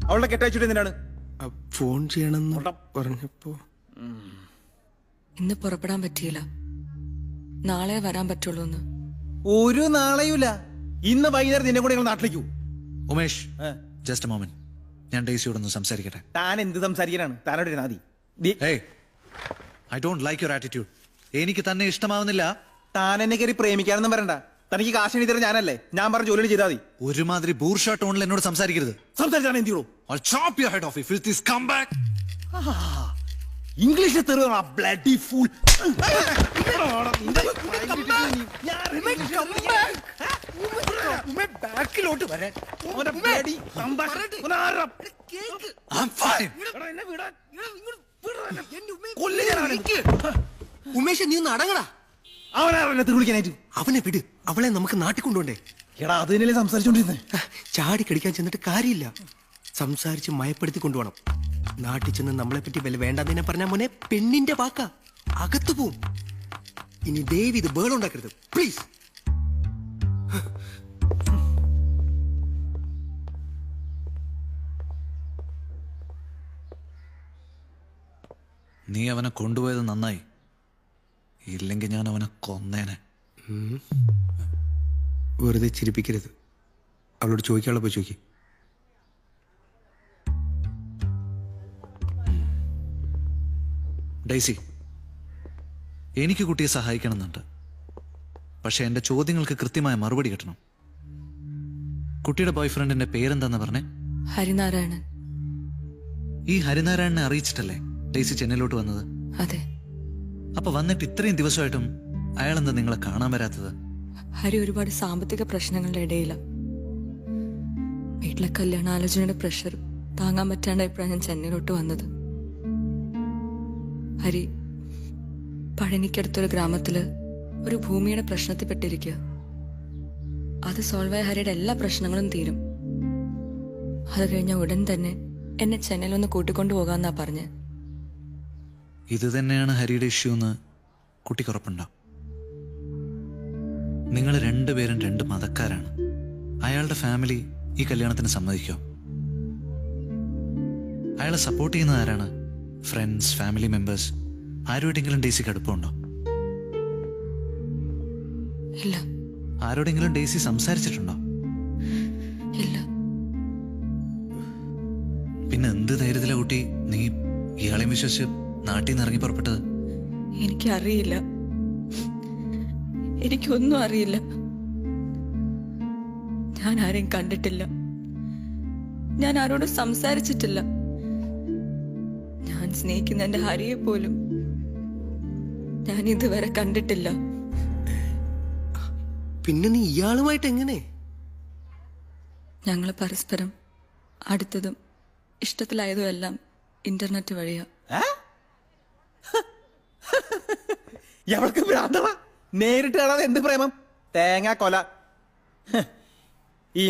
അവളുടെ കെട്ടയച്ചിട്ട് എന്തിനാണ് ഫോൺ ചെയ്യണമെന്ന് പറഞ്ഞപ്പോ ഇന്ന് പുറപ്പെടാൻ പറ്റിയില്ല, നാളെ വരാൻ പറ്റുള്ളൂ. ഒരു നാളെയുമില്ല, ഇന്ന് വൈകുന്നേരം നിന്നെ കൂടെ ഞങ്ങൾ നാട്ടിലേക്കു. ഉമേഷ്, ജസ്റ്റ് എ മൊമെന്റ്, ഞാൻ ഡേസിയോടൊന്ന് സംസാരിക്കട്ടെ. താൻ എന്ത് സംസാരിക്കാനാണ്? താനോട് നാദി. I don't like your attitude. എനിക്ക് തന്നെ ഇഷ്ടമാവുന്നില്ല. താൻ എന്നെ കയറി പ്രേമിക്കാനൊന്നും വരണ്ട. തനിക്ക് കാശ് എഴുതി തരാൻ ഞാനല്ലേ, ഞാൻ പറഞ്ഞ ജോലി ചെയ്താൽ മതി. ഒരുമാതിരി ബൂർഷ ടോണിൽ എന്നോട് സംസാരിക്കരുത്. സംസാരിച്ചാണ് എന്ത് ചെയ്യൂ? ഇംഗ്ലീഷിൽ തെറിയാണോ ബ്ലഡി ഫൂൾ? ബാക്കിലോട്ട് വരാൻ ഉമേഷ്, നീ ഒന്ന് അടങ്ങടാ. അവനെ വിളിക്കാനായിട്ട് അവനെ വിട്, അവളെ നമുക്ക് നാട്ടിൽ കൊണ്ടുപോണ്ടേ. എടാ അത് തന്നെയല്ലേ സംസാരിച്ചോണ്ടിരുന്നേ. ചാടി കടിക്കാൻ ചെന്നിട്ട് കാര്യമില്ല, സംസാരിച്ച് മയപ്പെടുത്തി കൊണ്ടുപോകണം. നാട്ടിൽ ചെന്ന് നമ്മളെ പറ്റി വല്ല വേണ്ടാതിനെ പറഞ്ഞാൽ മോനെ പെണ്ണിന്റെ വാക്ക അകത്തു പോവും. ഇനി ദേവി ഇത് ബേളം ഉണ്ടാക്കരുത് പ്ലീസ്. നീ അവനെ കൊണ്ടുപോയത് നന്നായി, ഇല്ലെങ്കിൽ ഞാൻ അവനെ കൊന്നേനെ. വെറുതെ ചിരിപ്പിക്കരുത്. അവളോട് ചോദിക്കാനുള്ള പോയി ചോദിക്കും. ഡേസി, എനിക്ക് കുട്ടിയെ സഹായിക്കണമെന്നുണ്ട്, പക്ഷെ എന്റെ ചോദ്യങ്ങൾക്ക് കൃത്യമായ മറുപടി കിട്ടണം. കുട്ടിയുടെ ബോയ്ഫ്രണ്ടിന്റെ പേരെന്താന്ന് പറഞ്ഞേ? ഹരിനാരായണൻ. ഈ ഹരിനാരായണനെ അറിയിച്ചിട്ടല്ലേ ഡേസി ചെന്നൈയിലോട്ട് വന്നത്? അതെ. അപ്പൊ വന്നിട്ട് ഇത്രയും ദിവസമായിട്ടും അയാൾ എന്താ നിങ്ങളെ കാണാൻ വരാത്തത്? ഹരി ഒരുപാട് സാമ്പത്തിക പ്രശ്നങ്ങളുടെ ഇടയില. വീട്ടിലെ കല്യാണാലോചനയുടെ പ്രഷർ താങ്ങാൻ പറ്റാണ്ടായപ്പോഴാണ് ഞാൻ ചെന്നൈയിലോട്ട് വന്നത്. ഹരി പഴനിക്കടുത്തൊരു ഗ്രാമത്തില് ഒരു ഭൂമിയുടെ പ്രശ്നത്തിൽ പെട്ടിരിക്കുക. അത് സോൾവായ ഹരിയുടെ എല്ലാ പ്രശ്നങ്ങളും തീരും. അത് കഴിഞ്ഞ ഉടൻ തന്നെ എന്നെ ചെന്നൈയിലൊന്ന് കൂട്ടിക്കൊണ്ടു പോകാന്നാ പറഞ്ഞ്. ഇത് തന്നെയാണ് ഹരിയുടെ ഇഷ്യൂ എന്ന് കുട്ടിക്ക് ഉറപ്പുണ്ടോ? നിങ്ങൾ രണ്ടുപേരും രണ്ട് മതക്കാരാണ്. അയാളുടെ ഫാമിലി ഈ കല്യാണത്തിന് സമ്മതിക്കോ? അയാളെ സപ്പോർട്ട് ചെയ്യുന്നത് ആരാണ്? ഫ്രണ്ട്സ്, ഫാമിലി മെമ്പേഴ്സ്, ആരോടെങ്കിലും ഡേസിക്ക് അടുപ്പമുണ്ടോ? ഇല്ല. ആരോടെങ്കിലും ഡേസി സംസാരിച്ചിട്ടുണ്ടോ? ഇല്ല. പിന്നെ എന്ത് ധൈര്യത്തില കുട്ടി നീ ഇയാളെയും വിശ്വസിച്ച് നാട്ടിൽ നിന്ന് ഇറങ്ങി പുറപ്പെട്ടത്? എനിക്കറിയില്ല, എനിക്കൊന്നും അറിയില്ല. ഞാൻ ആരെയും കണ്ടിട്ടില്ല, ഞാൻ ആരോടും സംസാരിച്ചിട്ടില്ല. ഞാൻ സ്നേഹിക്കുന്ന എന്റെ ഹരിയെ പോലും ഞാൻ ഇതുവരെ കണ്ടിട്ടില്ല. പിന്നെ നീ ഇയാളുമായിട്ട് എങ്ങനെ? ഞങ്ങൾ പരസ്പരം അടുത്തതും ഇഷ്ടത്തിലായതും എല്ലാം ഇന്റർനെറ്റ് വഴിയാ. എവൾക്ക് ഭ്രാന്തള. നേരിട്ട് കാണാതെ എന്ത് പ്രേമം? തേങ്ങാ കൊല. ഈ